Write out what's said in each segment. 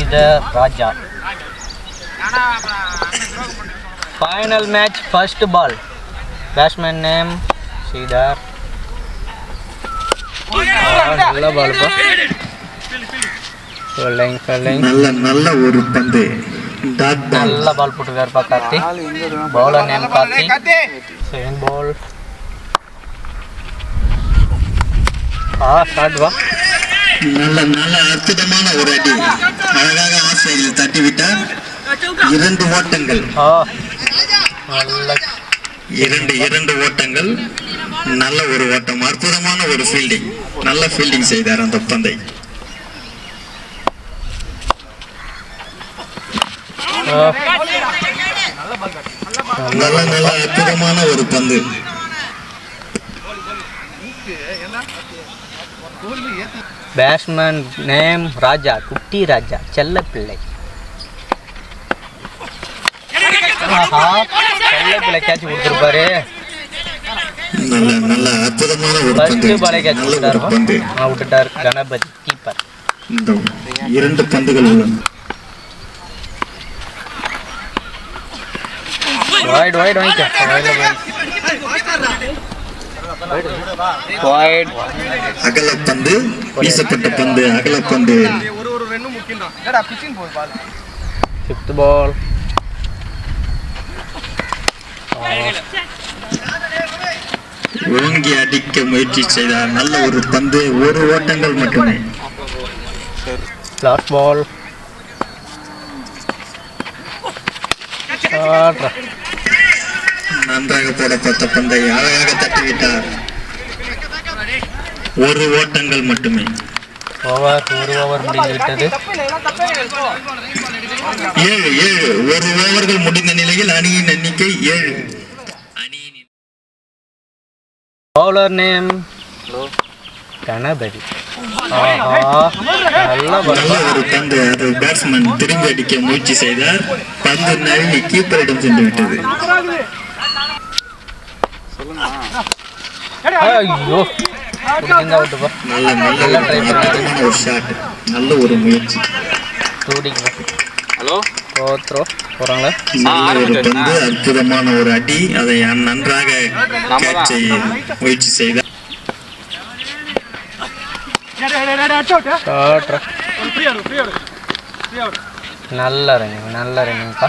Sridhar Raja. Final match, first ball. Batsman name Sridhar. நல்ல ball பா. Fielding. நல்ல ஒரு பந்து. நல்ல பால் போட்டுருக்காரு பா Karthi. Bowler name Karthi. Second ball. Start வா. நல்ல அற்புதமான ஒரு அடி. அழகாக ஆஃப் சைடில் தட்டி விட்டார். 2 ஓட்டங்கள். இரண்டு ஓட்டங்கள். நல்ல ஒரு ஓட்டம். அற்புதமான ஒரு ஃபீல்டிங். நல்ல ஃபீல்டிங் செய்தார் அந்த பந்தை. நல்ல அற்புதமான ஒரு பந்து. பேட்ஸ்மேன் நேம் ராஜா, குட்டி ராஜா, செல்ல பிள்ளை. செல்ல பிள்ளை கேட்ச் கொடுத்துருப்பாரு. நல்ல அற்புதமான ஒரு பந்து. பாலை கேட்ச் விட்டுட்டார் கணபதி கீப்பர். இந்த 2 பந்துகள் உள்ளன. வைட் வாங்கிக்க. அகலப்பந்து, வீசப்பட்ட பந்து, அகலப்பந்து. ஃபிஃப்த் பால். ஓங்கி அடிக்க முயற்சி செய்தார். நல்ல ஒரு பந்து. 1 ஓட்டங்கள் மட்டுமே. Last ball. நன்றாக போடப்பட்ட பந்தை அழகாக தட்டிவிட்டார். 1 ஓட்டங்கள் மட்டுமே. ஒரு ஓவர் முடிந்துவிட்டது. 7 1 ஓவர்கள் முடிந்த நிலையில் அணியின் எண்ணிக்கை 7. Bowler name Ganapathi. நல்ல ஒரு பந்து. அது பேட்ஸ்மேன் திரும்பி அடிக்க முயற்சி செய்தார். பந்து நழுவி கீப்பரிடம் சென்று விட்டது. ஐயோ, நல்ல ஒரு ஷாட். நல்ல ஒரு முயற்சி. ஹலோ போறாங்களா? நல்ல ஒரு பந்து. அற்புதமான ஒரு அடி. அதை நன்றாக கேட்ச் செய்ய முயற்சி செய்தார். நல்ல ரன்னிங்ப்பா.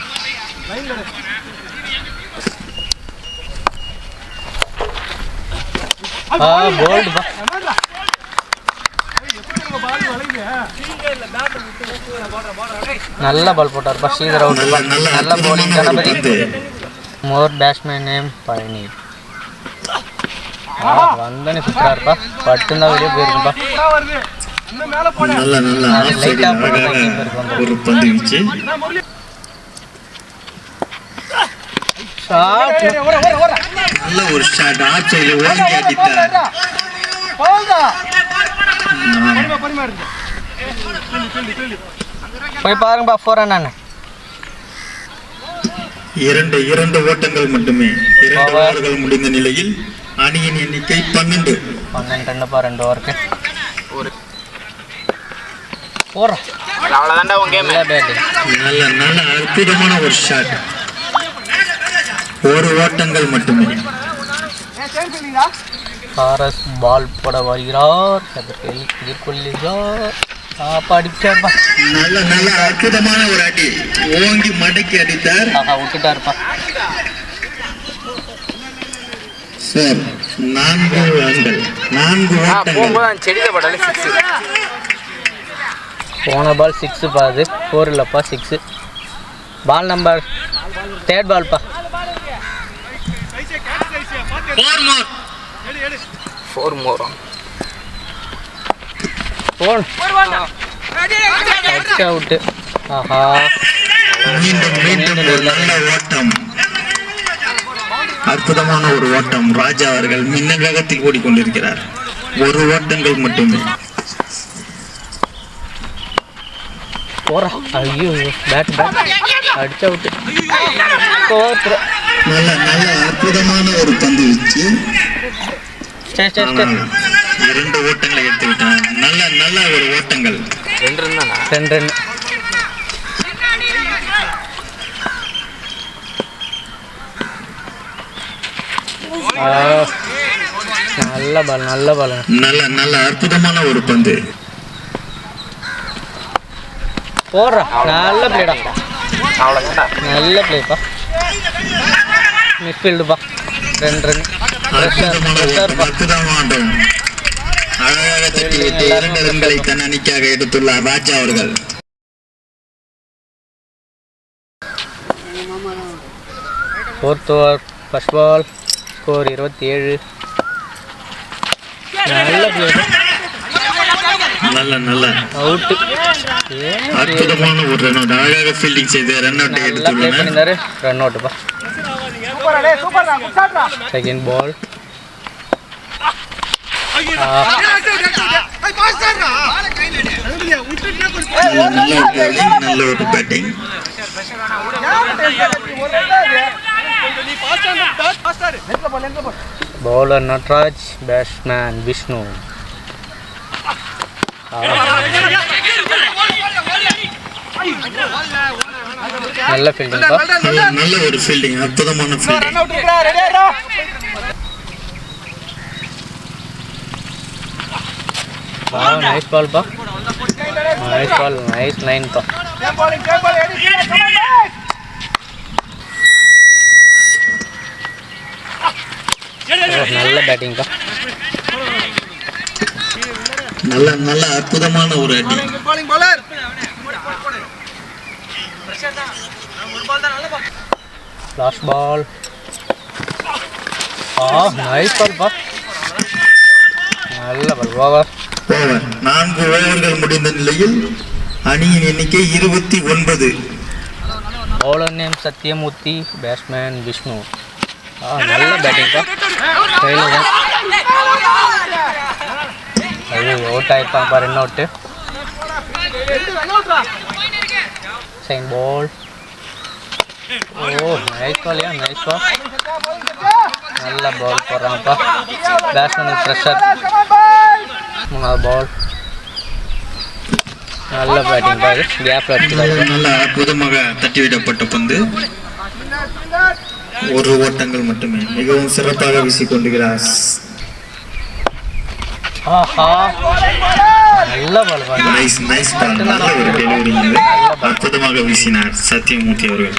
போல்டு பா. நல்ல பால் போட்டார்ப்பா. ஸ்ரீதர் அவுட். நல்ல bowling கணபதி. மோர் பேட்ஸ்மேன் நேம் பழனி. வந்தனே சுத்தறாருப்பா. பட்டுனா வெளியே போயிருக்குப்பா. நல்ல ஒரு பந்து வீச்சு. நல்ல ஒரு ஷாட். ஆஃப் சைடில் ஓங்கி அடித்தார். போய் பாருங்கப்பா. 4 ரன். 2 ஓட்டங்கள் மட்டுமே. 2 ஓவர்கள் முடிந்த நிலையில் அணியின் எண்ணிக்கை 12 ரன்னுப்பா. 2 ஓவருக்கு நல்ல அற்புதமான ஒரு ஷாட். 1 ஓட்டங்கள் மட்டுமே. ஃபாரஸ் பால் போட வருகிறார். எதிர்கொள்கிறார். படிச்சார்ப்பா. நல்ல அற்புதமான ஒரு அடி. ஓங்கி மடக்கி அடித்தார். விட்டுட்டாருப்பா. சார் 4 ரன்கள். 4 ஓட்டங்கள். போன பால் 6 பாது. 4 இல்லப்பா 6. பால் நம்பர் 3rd பால்ப்பா. 4 more. அவுட். மீண்டும் ஒரு நல்ல ஓட்டம். அற்புதமான ஒரு ஓட்டம். ராஜா அவர்கள் மின்னல் வேகத்தில் ஓடிக்கொண்டிருக்கிறார். 1 ஓட்டங்கள் மட்டுமே. ஐயோ, பேட் அடிச்ச அவுட். நல்ல அற்புதமான ஒரு பந்து வீச்சு. 2 ஓட்டங்களை எடுத்து விட்டார். நல்ல ஒரு ஓட்டங்கள். 2 ரன். நல்ல பால் நல்ல பால். நல்ல நல்ல அற்புதமான ஒரு பந்து. போடுறா நல்ல பிளேடா. நல்ல பிளேப்பா. மிட்ஃபீல்டுப்பா. 2 ரன். அற்புதமான அழகாக தட்டிவிட்டு 2 ரன்களை தன் அணிக்காக எடுத்துள்ளார் ராஜா அவர்கள். Fourth over first ball. Score 27. நல்ல பிளேடு. நல்ல நல்ல அவுட்டு. அற்புதமான ஒரு ரன் அவுட். அழகாக ஃபீல்டிங் செய்து ரன் அவுட் எடுத்துள்ளார். ரன் அவுட்டுப்பா. Second ball. நல்ல ஒரு batting. Bowler Natraj, batsman Vishnu. நல்ல ஃபீல்டிங். நல்ல ஒரு ஃபீல்டிங். அற்புதமான ஃபீல்டிங். நைஸ் பால் பா. Nice ball. நைஸ் லைன் பா. நல்ல பேட்டிங் பா. நல்ல நல்ல அற்புதமான ஒரு அடி. Last ball. நைஸ் பால் பா. நல்ல பால். ஓவர். 4 ஓவர்கள் முடிந்த நிலையில் அணியின் எண்ணிக்கை 29. Bowler name Sathyamoorthy, batsman Vishnu. நல்ல பேட்டிங் பா. அது அவுட் ஆயிருப்பான் பாரு. Run out. Second ball. Nice பால்யா. Nice ball. நல்ல பால் போடுறாங்கப்பா. பேட்ஸ்மேனுக்கு ப்ரெஷர். 3வது பால். நல்ல பேட்டிங் பாரு. கேப்ல அடிச்சு நல்ல அற்புதமாக தட்டிவிடப்பட்ட பந்து. 1 ஓட்டங்கள் மட்டுமே. மிகவும் சிறப்பாக வீசிக்கொண்டிருக்கிறார். நல்ல பால் பாரு. Nice nice ball. நல்ல ஒரு டெலிவரி. அற்புதமாக வீசினார் சத்யமூர்த்தி அவர்கள்.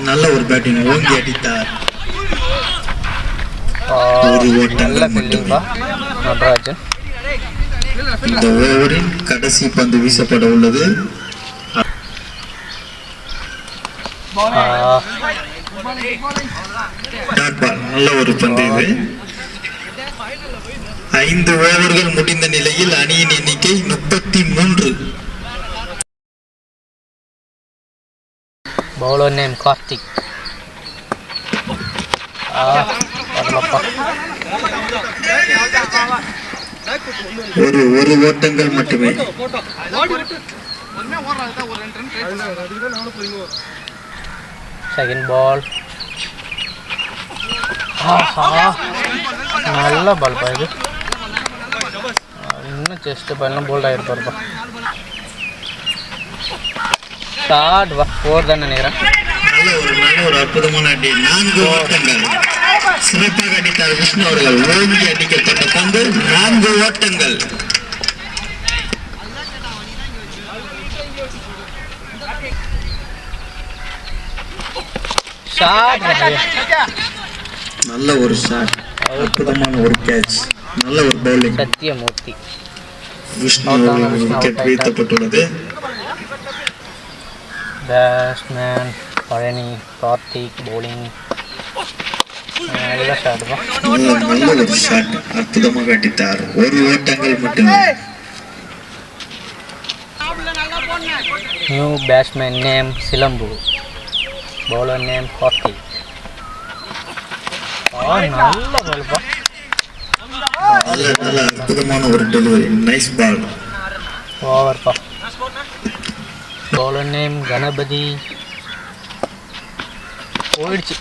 நல்ல ஒரு பேட்டிங். ஓங்கி அடித்தார். 1 ஓட்டங்கள் மட்டுமே. நடராஜன். இந்த ஓவரின் கடைசி பந்து வீசப்பட உள்ளது. நல்ல ஒரு பந்து இது. 5 ஓவர்கள் முடிந்த நிலையில் அணியின் எண்ணிக்கை 33. Bowler name Karthik. ஒரு ஓட்டங்கள் மட்டுமே. Second ball. நல்ல பால் பா. இது இன்னும் செஸ்ட் பால்லாம் போல்ட் ஆகிருப்பாருப்பா. ஷார்ட் வா. 4 தான் நினைக்கிறேன். நல்ல ஒரு அற்புதமான அடி. 4 ஓட்டங்கள். சிறப்பாக அடித்தார் விஷ்ணு அவர்கள். ஓங்கி அடிக்கப்பட்ட பந்து. 4 ஓட்டங்கள். நல்ல ஒரு ஷாட். அற்புதமான ஒரு கேட்ச். நல்ல ஒரு பவுலிங். சத்யமூர்த்தி. விஷ்ணு அவர்கள் விக்கெட் வீழ்த்தப்பட்டுள்ளது. பேட்ஸ்மேன் பழனி கார்த்திக். பவுலிங். நல்ல ஷாட் பா. நல்ல ஒரு ஷாட். அற்புதமாக அடித்தார். 1 ஓட்டங்கள் மட்டுமே. New batsman name Silambu. Bowler name Karthik. நல்ல பால் பா. நல்ல அற்புதமான ஒரு டெலிவரி. Nice ball. ஓவர் பா. Bowler name Ganapathi. போயிடுச்சு.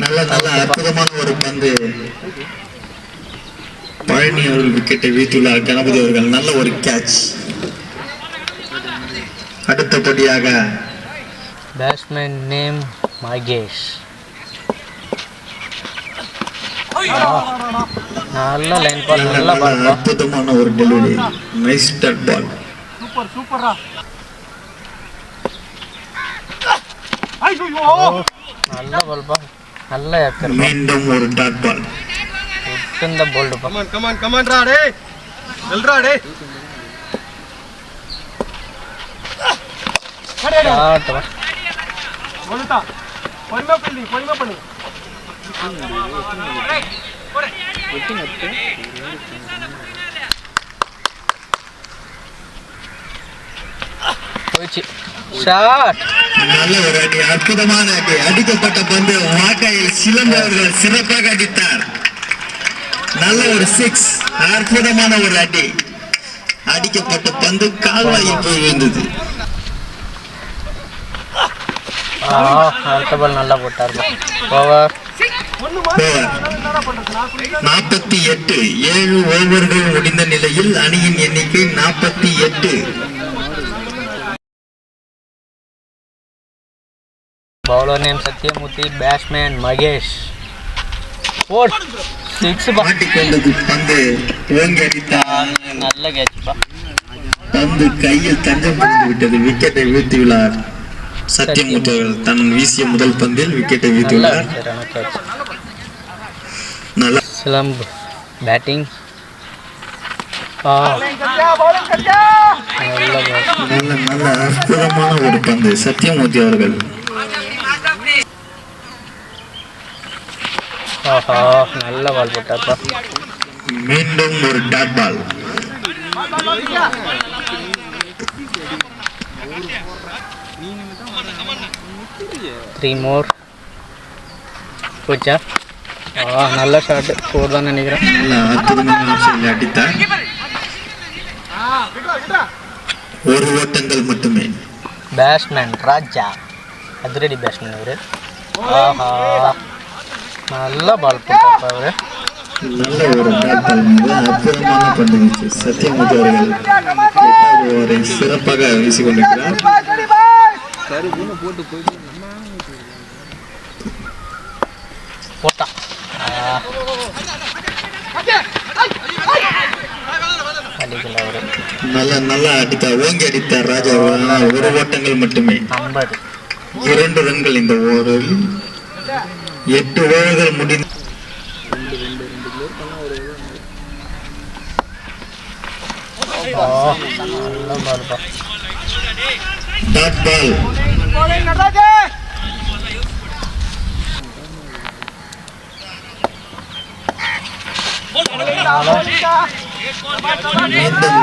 நல்ல அற்புதமான ஒரு பந்து. பழனி அவர்கள் விக்கெட்டை வீழ்த்தியுள்ளார். கணபதி அவர்கள் நல்ல ஒரு கேட்ச். அடுத்தபடியாக பேட்ஸ்மேன் நேம் மகேஷ். நல்ல லைன் பால், நல்ல பால், அற்புதமான ஒரு டெலிவரி, நைஸ் டாட் பால். நல்ல பால் பா, நல்ல ஏக்கர். மீண்டும் ஒரு டாட் பால். இந்த போல்டு பா. கமான் ரா டேய், வெல்றா டேய். ஷாட் பா. போடுடா, பொறுமையா பண்ணு. போச்சு. ஷாட். நல்ல ஒரு அடி, அற்புதமான அடி. அடிக்கப்பட்ட பந்து வாக்கையில் சிலம்பு அவர்கள் சிறப்பாக அடித்தார். நல்ல ஒரு 6, அற்புதமான ஒரு அடி. அடிக்கப்பட்ட பந்து கால்வாயில் போய் விழுந்தது. அடுத்த பால் நல்லா போட்டார். ஓவர். 48. 7 ஓவர்கள் முடிந்த நிலையில் அணியின் எண்ணிக்கை 48. Bowler name Sathyamoorthy, batsman Mahesh. 6 மாட்டிக்கொண்டது பந்து, ஓங்கி அடித்தார். நல்ல கேட்ச் பா. பந்து கையில் தஞ்சம் புரிந்து விட்டது. விக்கெட்டை வீழ்த்தியுள்ளார் சத்யமூர்த்தி அவர்கள். தன் வீசிய முதல் பந்தில் விக்கெட்டை வீழ்த்தியுள்ளார். நல்ல சிலம்பு பேட்டிங். நல்ல அற்புதமான ஒரு பந்து சத்யமூர்த்தி அவர்கள். நல்ல பால் போட்டார்ப்பா. மீண்டும் ஒரு டாட் பால். Three more. போச்சா? நல்ல ஷாட். 4 தான் நினைக்கிறேன். நல்ல அற்புதமான ஆப்ஷனில் அடித்தார். 1 ஓட்டங்கள் மட்டுமே. பேட்ஸ்மேன் ராஜா, அதிரடி பேட்ஸ்மேன் அவரு. நல்ல பால் போட்டார் அவரு. நல்ல ஒரு டாட் பால் மீது அற்புதமான பந்து வீச்சு. சத்யமூர்த்தி அவர்கள் 8வது ஓவரை சிறப்பாக வீசிக்கொண்டிருக்கிறார். போட்டான். நல்ல அடித்தார், ஓங்கி அடித்தார் ராஜா. 1 ஓட்டங்கள் மட்டுமே. 50. 2 ரன்கள் இந்த ஓவரில். 8 ஓவர்கள் முடிந்து நல்ல பால் பா. Dot ball.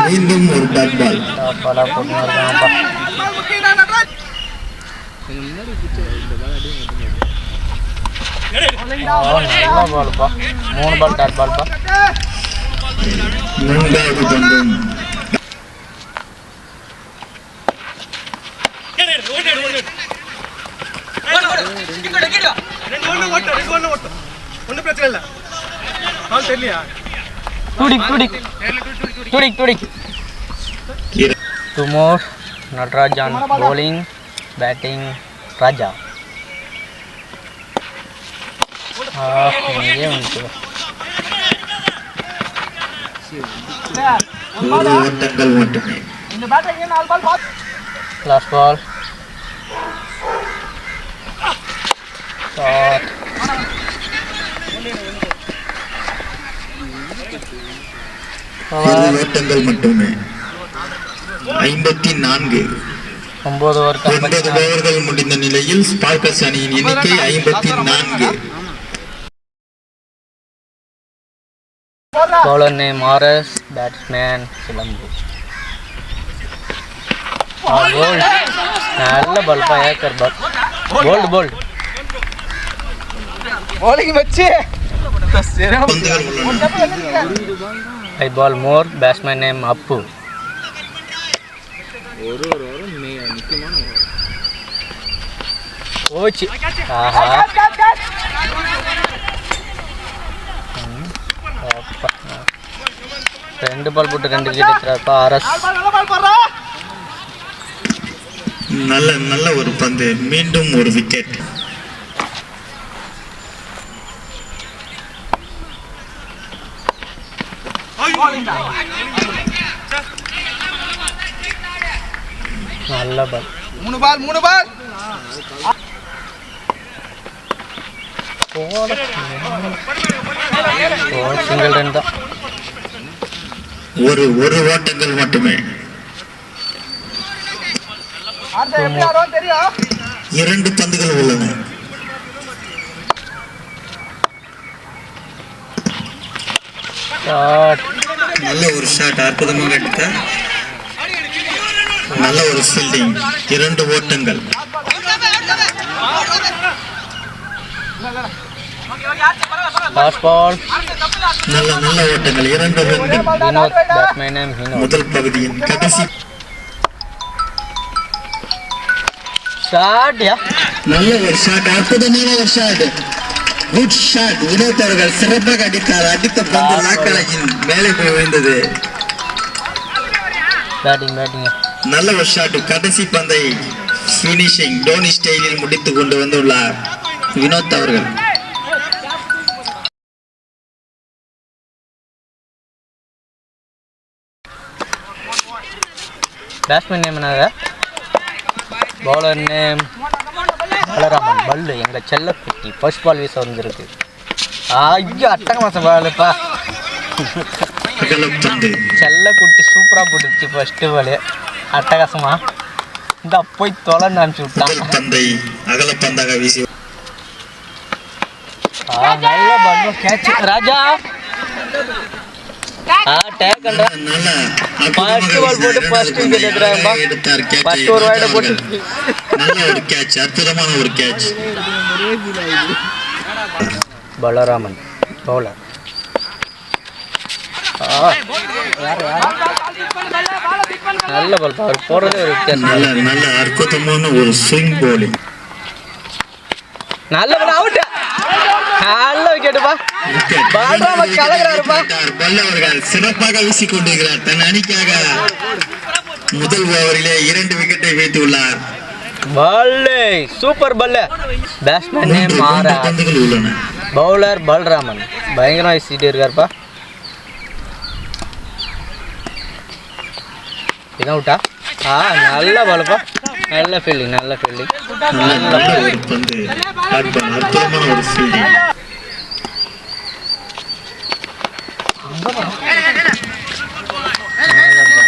மீண்டும் ஒரு டாட் பால். பாலா போட்டுருக்காங்கப்பா. நல்ல பால் பா. 3 பால் டாட் பால் பா. 3வது பந்தும் Two more. Natarajan bowling, batting Raja. இங்கே வந்து 1 ஓட்டங்கள் மட்டுமே. லாஸ்ட் பால். ஷாட். 2 ஓட்டங்கள் மட்டுமே. 54. 9 ஓவர்கள் முடிந்த நிலையில் ஸ்பார்க்கர்ஸ் அணியின் எண்ணிக்கை 54. Bowler name RS, batsman Silambu. Bold. நல்ல பால் பா. ஏக்கர் பால். போல்ட். bowling வச்சு I ball more, batsman name Appu. ஓச்சி. ஆஹா. 2 பால் போட்டு 2 விக்கெட் எடுத்துறாருப்பா RS. நல்ல நல்ல ஒரு பந்து, மீண்டும் ஒரு விக்கெட். நல்ல பால். 3 பால் சிங்கிள் ரன் தான். ஒரு ஓட்டங்கள் மட்டுமே. 2 பந்துகள் உள்ளன. நல்ல ஒரு ஷாட், அற்புதமாக அடித்தார். நல்ல ஒரு ஃபீல்டிங், 2 ஓட்டங்கள். Last ball. நல்ல நல்ல ஓட்டங்கள், 2 ரன்கள். Vinod, batsman name Vinod. முதல் பகுதியின் கடைசி ஷாட். நல்ல ஒரு ஷாட், அற்புதமான ஒரு ஷாட். Good shot. வினோத் அவர்கள் சிறப்பாக அடித்தார். அடித்த பந்து லாக்கலையின் மேலே போய் விழுந்தது. பேட்டிங். நல்ல ஒரு ஷாட். கடைசி பந்தை பினிஷிங் டோனி ஸ்டைலில் முடித்து கொண்டு வந்துள்ளார் வினோத் அவர்கள். பேட்ஸ்மேன் நேம் என்னது? Bowler name Balaraman. பல்லு எங்கள் செல்லக்குட்டி ஃபர்ஸ்ட் பால் வீச வந்துருக்கு. ஐயோ அட்டகமாசம் பாலுப்பா. செல்லக்குட்டி சூப்பராக போட்டுருச்சு ஃபர்ஸ்ட் பால். அட்டகாசமா இந்த போய் தொலைன்னு அனுப்பிச்சு விட்டான். பந்தை அகல பந்தாக வீசி நல்ல பால் கேட்ச் ராஜா. ஃபர்ஸ்ட் பால் போட்டு ஃபர்ஸ்ட் விக்கெட் எடுத்துறாங்கப்பா. ஃபர்ஸ்ட் ஒரு வைட போட்டு நல்ல ஒரு கேட்ச், அற்புதமான ஒரு கேட்ச். பலராமன் பவுலர். நல்ல பால். அவர் போறதே ஒரு வித்தியாசம். நல்ல அற்புதமான ஒரு ஸ்விங் போலிங். நல்ல பால். அவுட். நல்ல விக்கெட்டுப்பா. பலராமன் கலக்குறாருப்பா. பல்லவர்கள் சிறப்பாக வீசிக் கொண்டிருக்கிறார். தன் அணிக்காக முதல் ஓவரிலே 2 விக்கெட்டை வீழ்த்தியுள்ளார். பல்லே சூப்பர் பல்ல. பேட்ஸ்மேன் நேம் மாறா. பந்துகள் உள்ளன. பவுலர் பலராமன் பயங்கரமா வீசிட்டு இருக்காருப்பா. இதான் அவுட்டா? நல்ல பாலுப்பா. நல்ல ஃபீல்டிங். நல்ல ஒரு பந்து, அற்புதமான ஒரு ஃபீல்டிங்.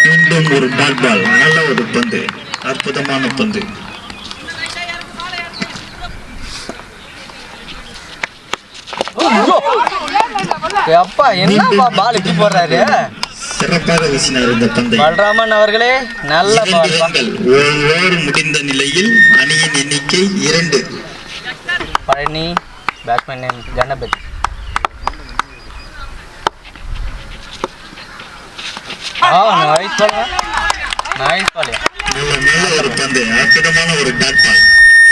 மீண்டும் ஒரு டாட் பால். நல்ல ஒரு பந்து, அற்புதமான பந்து. அப்பா என்னப்பா பால் இப்படி போடுறாரு. சிறப்பாக வீசினார் இந்த பந்தை. பலராமன் அவர்களே நல்ல பால். ஓவர் முடிந்த நிலையில் அணியின் எண்ணிக்கை 2. Palani. Batsman name Ganapathi. Nice ball. நல்ல ஒரு பந்து, அற்புதமான ஒரு டாட் பால்.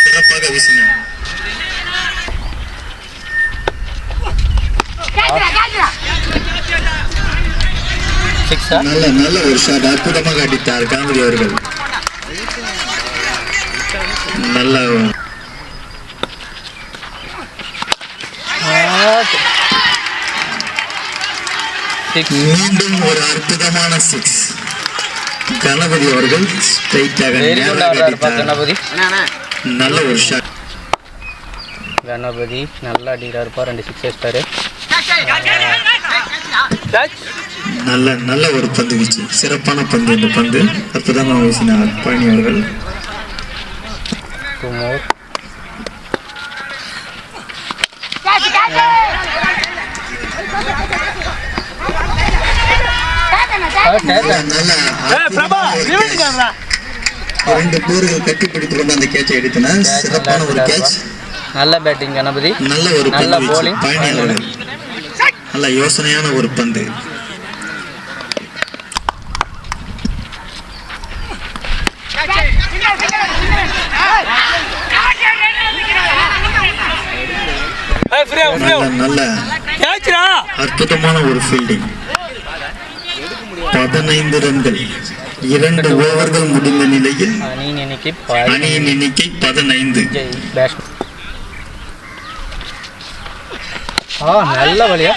சிறப்பாக வீசினார். நல்ல ஒரு ஷாட், அற்புதமாக அடித்தார் கணபதி அவர்கள். நல்ல மீண்டும் ஒரு அற்புதமான 6. கணபதி அவர்கள் ஸ்ட்ரைட்டாக கணபதி. நல்ல ஒரு ஷாட். கணபதி நல்லா அடிக்கிறாருப்பா. 2 6 அடிச்சாரு. நல்ல ஒரு பந்து வீச்சு, சிறப்பான பந்து. இந்த பந்து அற்புதமாக வீசினார் பழனி அவர்கள். இரண்டு பேர்கள் கட்டிப்பிடித்துக் கொண்டு அந்த கேட்சை அடித்தனர். சிறப்பான ஒரு கேட்ச். நல்ல பேட்டிங் கணபதி. நல்ல ஒரு போலிங். பழனி அவர்கள் நல்ல யோசனையான ஒரு பந்து. நல்ல அற்புதமான ஒரு ஃபீல்டிங். 15 ரன்கள் 2 ஓவர்கள் முடிந்த நிலையில் அணியின் எண்ணிக்கை அணியின் எண்ணிக்கை 15. விஜய் பேட்ஸ்மேன். நல்ல வழியா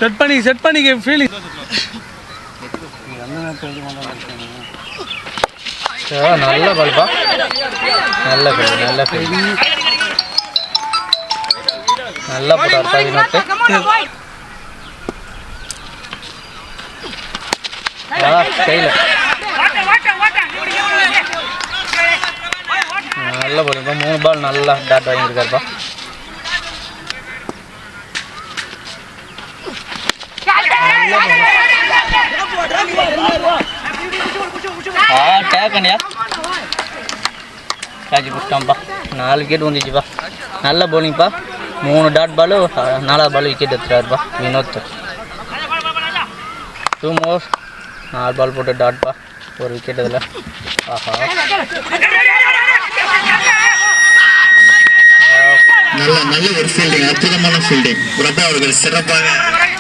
செட் பண்ணி ஃபீலிங். நல்ல பல்பா, நல்ல ஃபீல்டு, நல்ல ஃபீல்டு, நல்லா போட்டார் பதினெட்டு. கையில் நல்ல போடுங்க. 3 பால் நல்லா டாட் வாங்கியிருக்காருப்பா. டேக்கண்டியா காய்ச்சி பிடிச்சிட்டான்ப்பா. 4 விக்கெட் வந்துச்சுப்பா. நல்ல பவுலிங்ப்பா. 3 டாட் பாலு, 4வது பால் விக்கெட் எடுத்துட்டாருப்பா வினோத். 2 more, 4 பால் போட்டு டாட்ப்பா, 1 விக்கெட் இதில். ஆஹா, நல்ல ஒரு ஃபீல்டிங், அற்புதமான ஃபீல்டிங். பிரபா அவர்கள் சிறப்பாக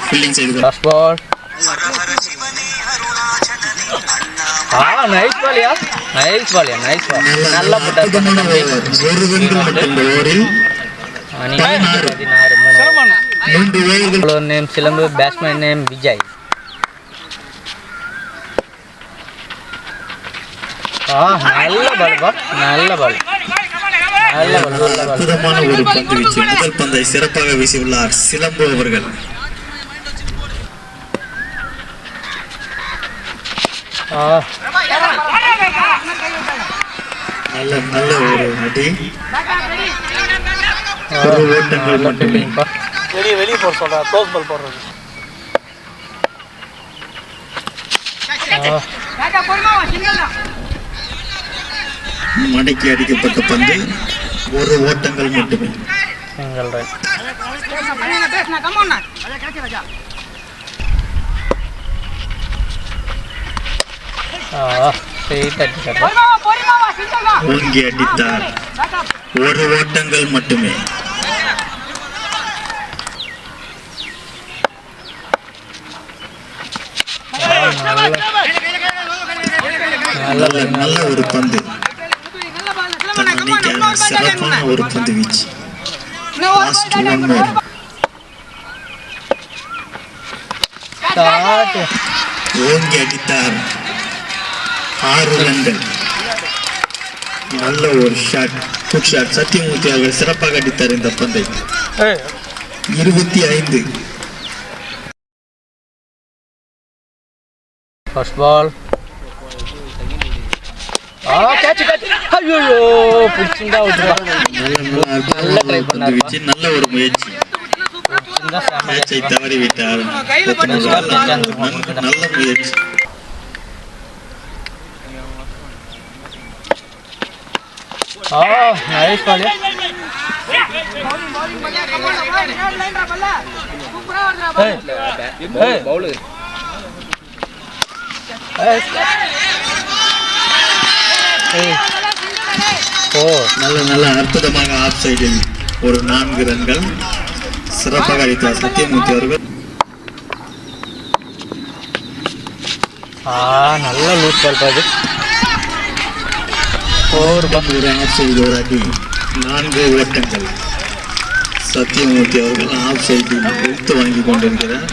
ஃபீல்டிங் செய்து ஃபர்ஸ்ட் பால். நைஸ் பாலியா, நைஸ் பாலியா, நைஸ் பால். நல்லா போட்டார். ஒரு ரன் மட்டும் ஓவரில் 3 ஓவர்கள். நேம் சிலம்பு, பேட்ஸ்மேன் நேம் விஜய். நல்ல பால்பா, நல்ல பால், நல்ல பால், நல்ல பால். அற்புதமான ஒரு பந்து வீச்சு. முதல் பந்தை சிறப்பாக வீசியுள்ளார் சிலம்பு அவர்கள். நல்ல ஒரு அடி. ஒரு ஓட்டங்கள் மட்டுமே. வெளியே போட சொல்றா, க்ளோஸ் பால் போடுறது. மடக்கி அடிக்கப்பட்ட பந்து, 1 ஓட்டங்கள் மட்டுமே. Single run. ஓங்கி அடித்தார். 1 ஓட்டங்கள் மட்டுமே. நல்ல ஒரு பந்து. சிறப்பான ஒரு பந்து வீச்சு. Last 1 more. ஓங்கி அடித்தார். 6 ரன்கள். நல்ல ஒரு ஷாட், குட் ஷாட். சத்தியமூர்த்தி அவர்கள் சிறப்பாக அடித்தார் இந்த பந்தை. 25. First ball. ஐயோ, பிடிச்சிருந்தா விட்டுருவா. நல்ல ட்ரை பண்ணாரு. நல்ல ஒரு முயற்சி. மேட்சை தவறிவிட்டார். நல்ல முயற்சி. Nice ball. நல்ல அற்புதமாக ஆஃப் சைடில் ஒரு 4 ரன்கள் சிறப்பாக அடித்தார் சத்தியமூர்த்தி அவர்கள். நல்ல லூஸ் பால் பாது. ஒரு ஆஃப் சைடு ஒரு அடி, 4 ஓட்டங்கள். சத்தியமூர்த்தி அவர்கள் ஆஃப் சைடில் எடுத்து வாங்கி கொண்டிருக்கிறார்.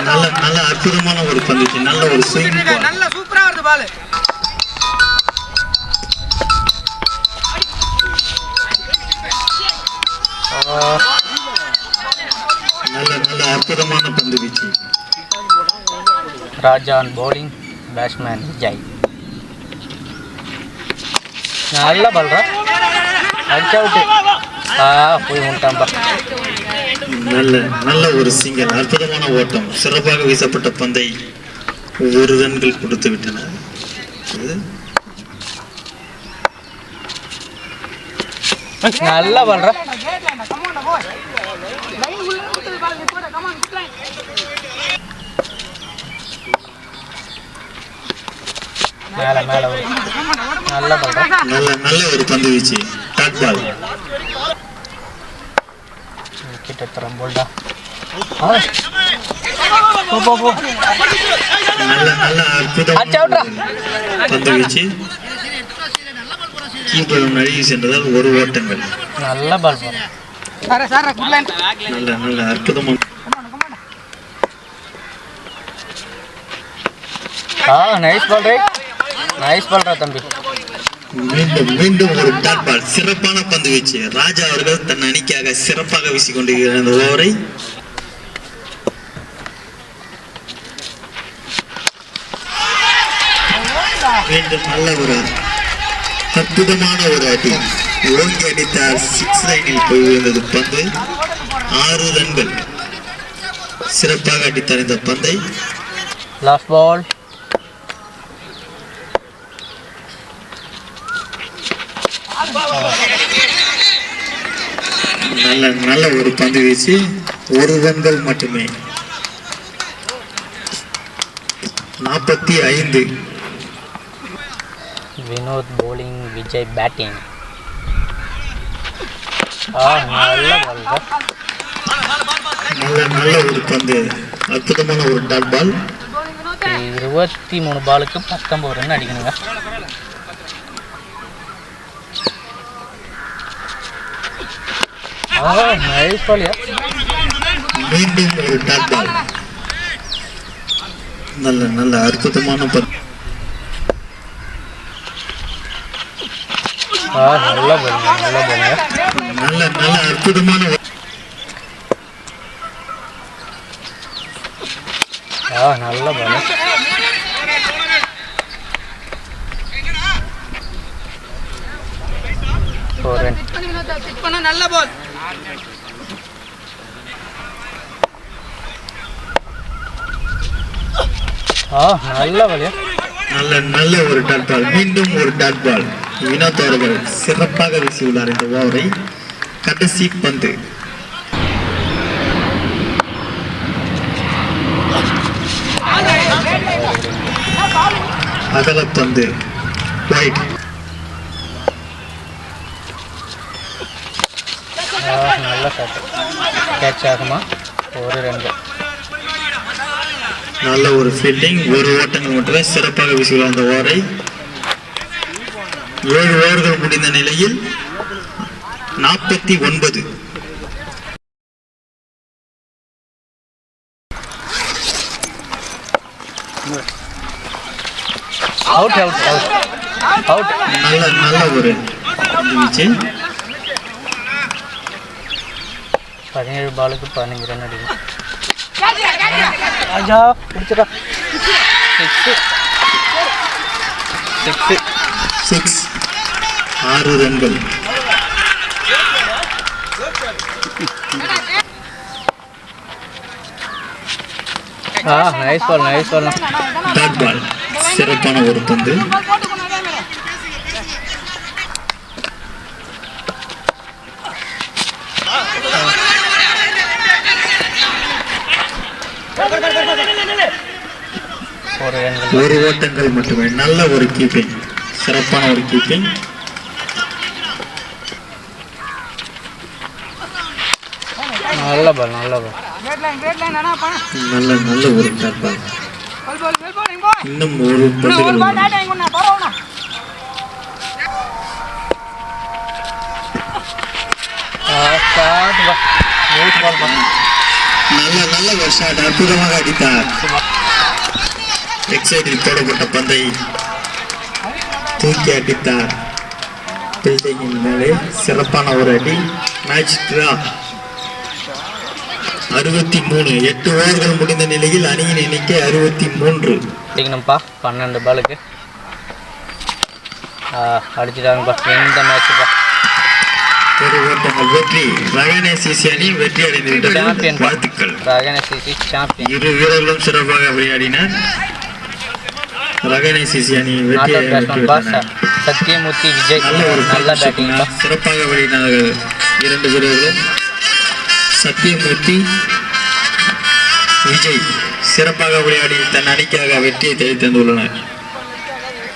நல்ல அற்புதமான ஒரு பந்து, நல்ல ஒரு ஸ்விங், நல்ல சூப்பரா வருது பால். நல்ல அற்புதமான பந்து வீச்சு. ராஜான் பவுலிங், பேட்ஸ்மேன் விஜய். நல்ல பால்ரா, அடிச்சா விட்டு போய் முட்டாம்பா. நல்ல ஒரு சிங்கல், அற்புதமான ஓட்டம். சிறப்பாக வீசப்பட்ட பந்தை 1 ரன்கள் கொடுத்து விட்டனர். நல்ல பால்ரா. மேலே மேலே நல்லா பண்ணுறேன். நல்ல ஒரு பந்து வீச்சு. Dot ball. கிட்ட தரம் போல்டா. போ நல்ல அற்புதமான பந்து வீச்சு. கீப்பரும் நழுவி சென்றதால் ஒரு ஓட்டங்கள். நல்ல பால் போகிறேன். நல்ல அற்புதமான. Nice ball right. நைஸ் பால்ரா தம்பி. மீண்டும் ஒரு டாட் பால். சிறப்பான பந்து வீச்சு. ராஜா அவர்கள் தன் அணிக்காக சிறப்பாக வீசிக்கொண்டிருக்கிறார் இந்த ஓவரை. மீண்டும் நல்ல ஒரு அற்புதமான ஒரு அடி. ஓங்கி அடித்தார். 6 லைனில் போய் விழுந்தது பந்து. 6 ரன்கள். சிறப்பாக அடித்தார் இந்த பந்தை. Last ball. நல்ல ஒரு பந்து வீச்சு. 1 ரன்கள் மட்டுமே. 45. Vinod bowling, Vijay batting. நல்ல நல்ல ஒரு பந்து. அற்புதமான ஒரு டாட் பால். 23 பாலுக்கு 19 ரன் அடிக்கணுங்க. Nice ball. மீண்டும் ஒரு டாட் பால். நல்ல அற்புதமான பந்து. நல்ல அற்புதமான. நல்ல பால். நல்ல பால். நல்ல பால். நல்ல ஒரு டாட் பால். மீண்டும் ஒரு டாட் பால். வினோத் அவர்கள் சிறப்பாக வீசியுள்ளார் இந்த ஓவரை. கடைசி பந்து. அகலப்பந்து. வைட். நல்ல ஷாட். கேட்ச் ஆகுமா? 1 ரன். நல்ல ஒரு ஃபீல்டிங். 1 ஓட்டங்கள் மட்டுமே. சிறப்பாக வீசியுள்ளார் அந்த ஓவரை. 7 ஓவர்கள் முடிந்த நிலையில் 49. அவுட். நல்ல ஒரு வீச்சு. 17 பாலுக்கு 15 ரன் அடிக்கும். ராஜா பிடிச்சிடா. 6. 6 ரன்கள். Nice ball. Dot ball. சிறப்பான ஒரு பந்து. ஒரு ஓட்டங்கள் மட்டுமே. நல்ல ஒரு கீப்பிங். சிறப்பான ஒரு கீப்பிங். நல்ல பால். நல்ல ஒரு டாட் பால். இன்னும் ஒரு பந்துகள். நல்ல ஒரு ஷாட். அற்புதமாக அடித்தார். எக்ஸைட்டில் போடப்பட்ட பந்தை தூக்கி அடித்தார். பில்டிங்கின் மேலே சிறப்பான ஒரு அடி. Match draw. 63. 8 ஓவர்கள் முடிந்த நிலையில் அணியின் எண்ணிக்கை 63. அடிக்கணும்ப்பா. 12 பாலுக்கு அடிச்சுட்டாங்கப்பா. எந்த மேட்சுப்பா. ஒரு ஓட்டங்கள் வெற்றி. ரகணே சிசி அணி வெற்றி அடைந்து வாழ்த்துக்கள். ரகணே சிசி சாம்பியன். 2 வீரர்களும் சிறப்பாக விளையாடினர். ரகணே சிசி அணி வெற்றி. சத்யமூர்த்தி விஜய் நல்ல பேட்டிங். சிறப்பாக விளையாடினார்கள் 2 வீரர்களும். சத்யமூர்த்தி விஜய் சிறப்பாக விளையாடி தன் அணிக்காக வெற்றியை தேடி தந்துள்ளனர்.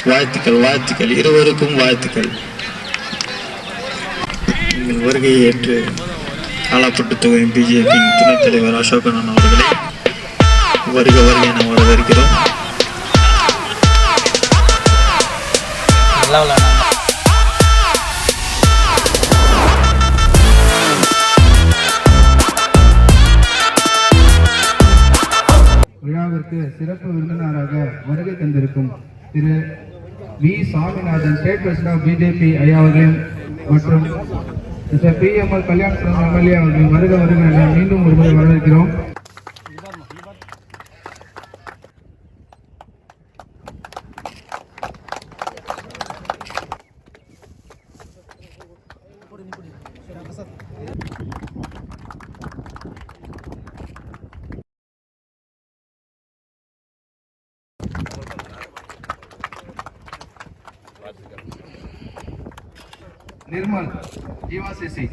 வாழ்த்துக்கள் வாழ்த்துக்கள், இருவருக்கும் வாழ்த்துக்கள். எங்கள் வருகையை ஏற்று காலாப்பட்டு தொகுதியின் பிஜேபியின் துணைத் தலைவர் அசோகன் அவர்களை வருக வருகை நாம் வரவேற்கிறோம். நல்லா விளையாடுறாங்க. விழாவிற்கு சிறப்பு விருந்தினராக வருகை தந்திருக்கும் Thiru V Saminathan, state president of BJP ஐயா அவர்களையும் மற்றும் மிஸ்டர் PML கல்யாண் MLA அவர்களையும் வருக வருக என மீண்டும் ஒருமுறை வரவேற்கிறோம். निर्मल जीवा सीसी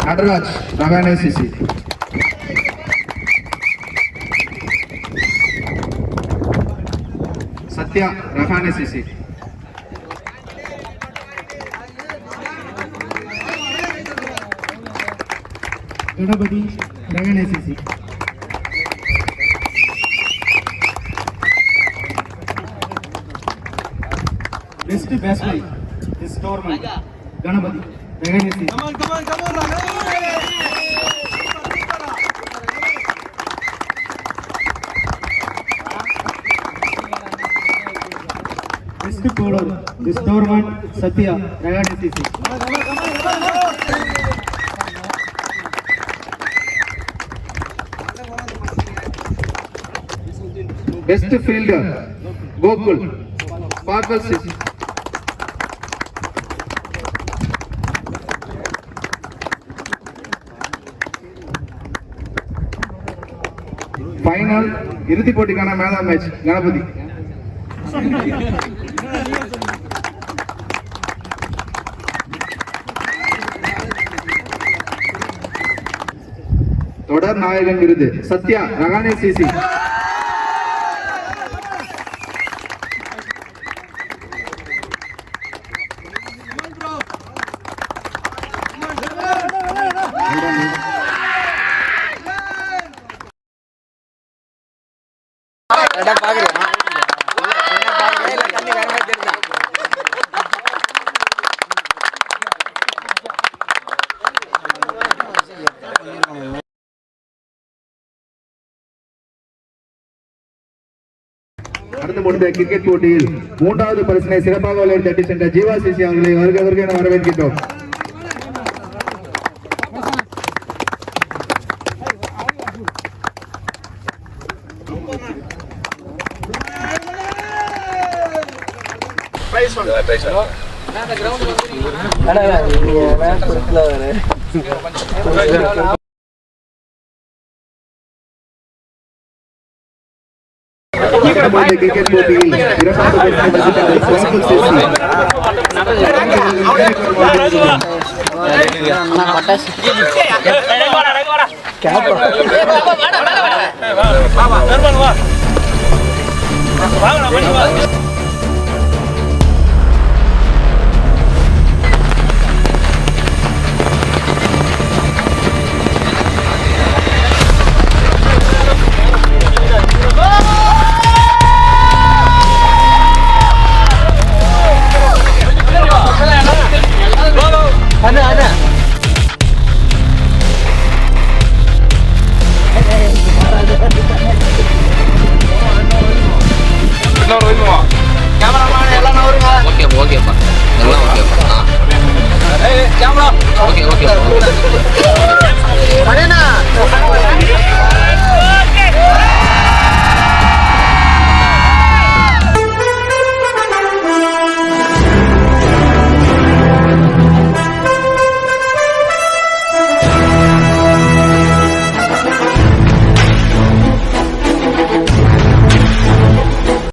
नटराज रगाने सीसी सत्या रगाने सीसी गणपति रगणे सीसी बेस्ट बैट्समैन इस टूर्नामेंट गणपति रगणे सीसी बेस्ट बॉलर इस टूर्नामेंट सत्या रगणे CC best fielder Gokul sparkle CC final इरुदी पोट्टिक्काன மேன் ஆஃப் மேட்ச் கணபதி தொடர் நாயகன் விருது சத்யா ரகானே சிசி அடுத்து முடிந்த கிரிக்கெட் போட்டியில் மூன்றாவது பரிசினை சிறப்பாக விளையாடி தட்டி சென்ற ஜீவா சிசி அவர்களை வருக வருக என வரவேற்கின்றோம். கிரிக்கெட் போட்டியில் இரண்டாவது வாங்க